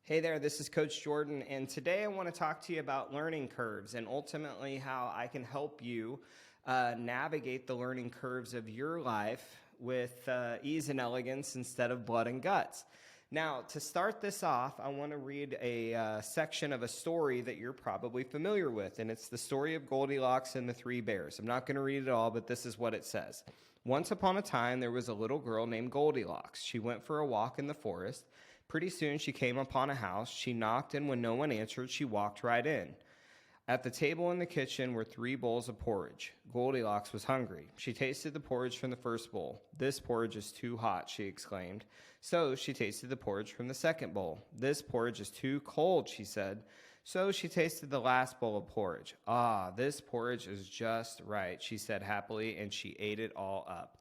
Hey there, this is Coach Jordan, and today I want to talk to you about learning curves and ultimately how I can help you navigate the learning curves of your life with ease and elegance instead of blood and guts. Now, to start this off, I want to read a section of a story that you're probably familiar with, and it's the story of Goldilocks and the Three Bears. I'm not going to read it all, but this is what it says. Once upon a time, there was a little girl named Goldilocks. She went for a walk in the forest. Pretty soon, she came upon a house. She knocked, and when no one answered, she walked right in. At the table in the kitchen were 3 bowls of porridge. Goldilocks was hungry. She tasted the porridge from the first bowl. "This porridge is too hot," she exclaimed. So she tasted the porridge from the second bowl. "This porridge is too cold," she said. So she tasted the last bowl of porridge. "Ah, this porridge is just right," she said happily, and she ate it all up.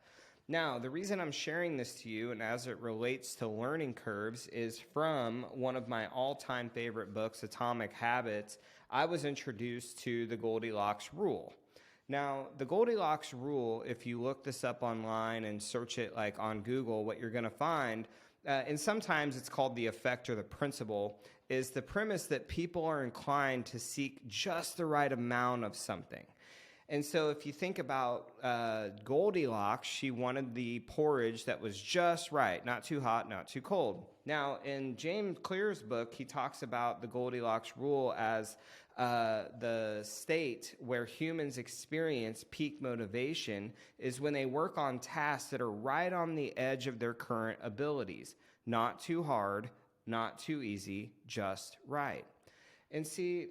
Now, the reason I'm sharing this to you and as it relates to learning curves is from one of my all-time favorite books, Atomic Habits. I was introduced to the Goldilocks Rule. Now, the Goldilocks Rule, if you look this up online and search it like on Google, what you're going to find, and sometimes it's called the effect or the principle, is the premise that people are inclined to seek just the right amount of something. And so if you think about Goldilocks, she wanted the porridge that was just right, not too hot, not too cold. Now, in James Clear's book, he talks about the Goldilocks rule as the state where humans experience peak motivation is when they work on tasks that are right on the edge of their current abilities. Not too hard, not too easy, just right. And see,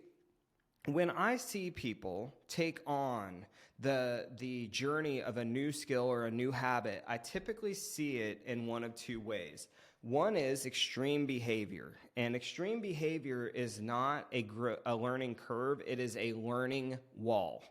when I see people take on the journey of a new skill or a new habit, I typically see it in one of 2 ways. One is extreme behavior, and extreme behavior is not a learning curve, it is a learning wall.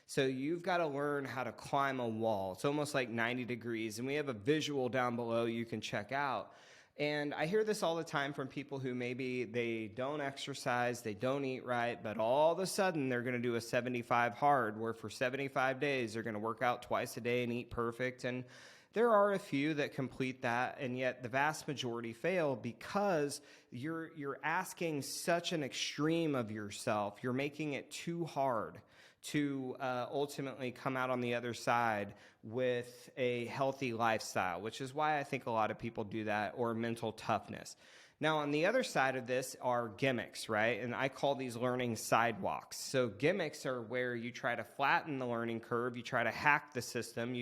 So you've got to learn how to climb a wall. It's almost like 90 degrees, and we have a visual down below you can check out. And I hear this all the time from people who maybe they don't exercise, they don't eat right, but all of a sudden they're going to do a 75 hard, where for 75 days they're going to work out twice a day and eat perfect. And there are a few that complete that, and yet the vast majority fail because you're asking such an extreme of yourself. You're making it too hard to ultimately come out on the other side with a healthy lifestyle, which is why I think a lot of people do that, or mental toughness. Now, on the other side of this are gimmicks, right? And I call these learning sidewalks. So gimmicks are where you try to flatten the learning curve, you try to hack the system.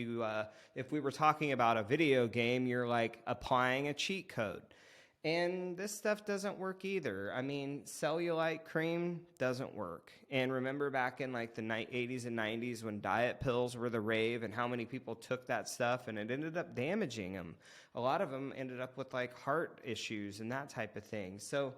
If we were talking about a video game, you're like applying a cheat code. And this stuff doesn't work either. I mean, cellulite cream doesn't work. And remember back in like the 80s and 90s when diet pills were the rave and how many people took that stuff and it ended up damaging them. A lot of them ended up with like heart issues and that type of thing. So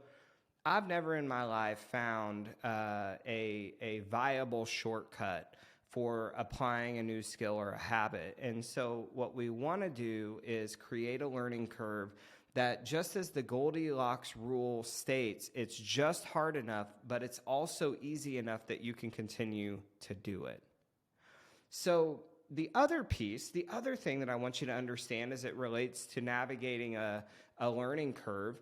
I've never in my life found a viable shortcut for applying a new skill or a habit. And so what we want to do is create a learning curve that, just as the Goldilocks rule states, it's just hard enough, but it's also easy enough that you can continue to do it. So the other piece, the other thing that I want you to understand as it relates to navigating a learning curve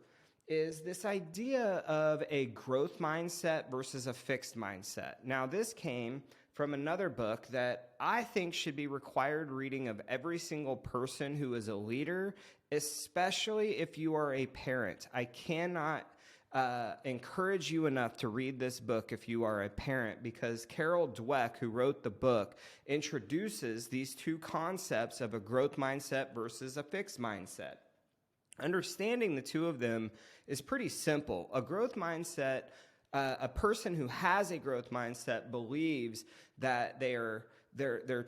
is this idea of a growth mindset versus a fixed mindset. Now, this came from another book that I think should be required reading of every single person who is a leader, especially if you are a parent. I cannot encourage you enough to read this book if you are a parent, because Carol Dweck, who wrote the book, introduces these 2 concepts of a growth mindset versus a fixed mindset. Understanding the 2 of them is pretty simple. A growth mindset, a person who has a growth mindset believes that their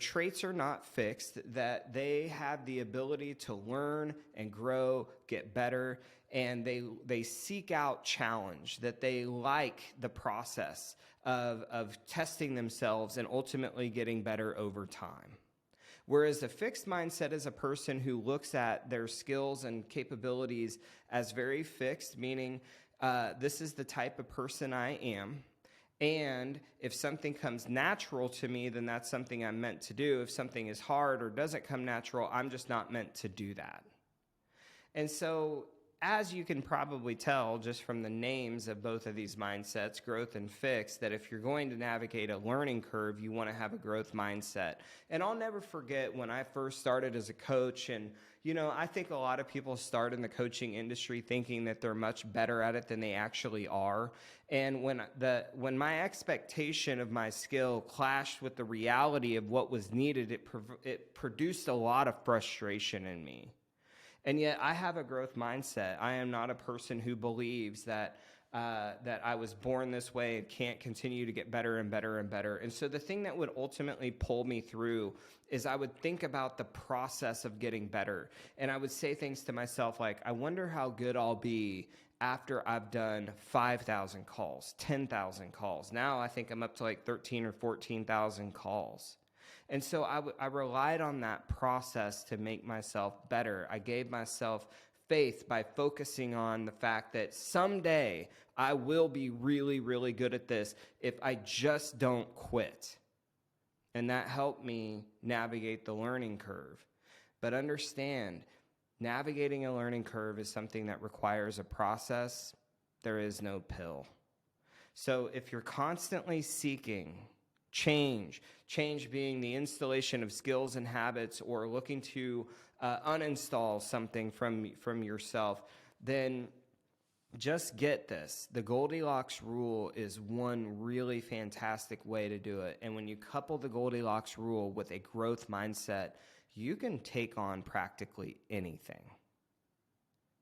traits are not fixed, that they have the ability to learn and grow, get better, and they seek out challenge, that they like the process of testing themselves and ultimately getting better over time. Whereas a fixed mindset is a person who looks at their skills and capabilities as very fixed, meaning this is the type of person I am. And if something comes natural to me, then that's something I'm meant to do. If something is hard or doesn't come natural, I'm just not meant to do that. And so as you can probably tell just from the names of both of these mindsets, growth and fixed, that if you're going to navigate a learning curve, you want to have a growth mindset. And I'll never forget when I first started as a coach, and I think a lot of people start in the coaching industry thinking that they're much better at it than they actually are. And when my expectation of my skill clashed with the reality of what was needed, it produced a lot of frustration in me. And yet I have a growth mindset. I am not a person who believes that I was born this way and can't continue to get better and better and better. And so the thing that would ultimately pull me through is I would think about the process of getting better. And I would say things to myself like, I wonder how good I'll be after I've done 5,000 calls, 10,000 calls. Now I think I'm up to like 13 or 14,000 calls. And so I relied on that process to make myself better. I gave myself faith by focusing on the fact that someday I will be really, really good at this if I just don't quit. And that helped me navigate the learning curve. But understand, navigating a learning curve is something that requires a process. There is no pill. So if you're constantly seeking change being the installation of skills and habits, or looking to uninstall something from yourself, then just get this. The Goldilocks Rule is one really fantastic way to do it. And when you couple the Goldilocks Rule with a growth mindset, you can take on practically anything.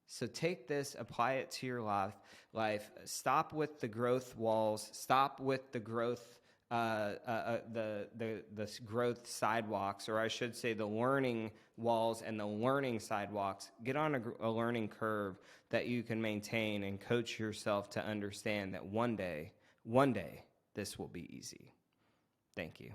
So take this, apply it to your life. Stop with the growth walls. Stop with the growth the growth sidewalks, or I should say the learning walls and the learning sidewalks. Get on a learning curve that you can maintain and coach yourself to understand that one day, this will be easy. Thank you.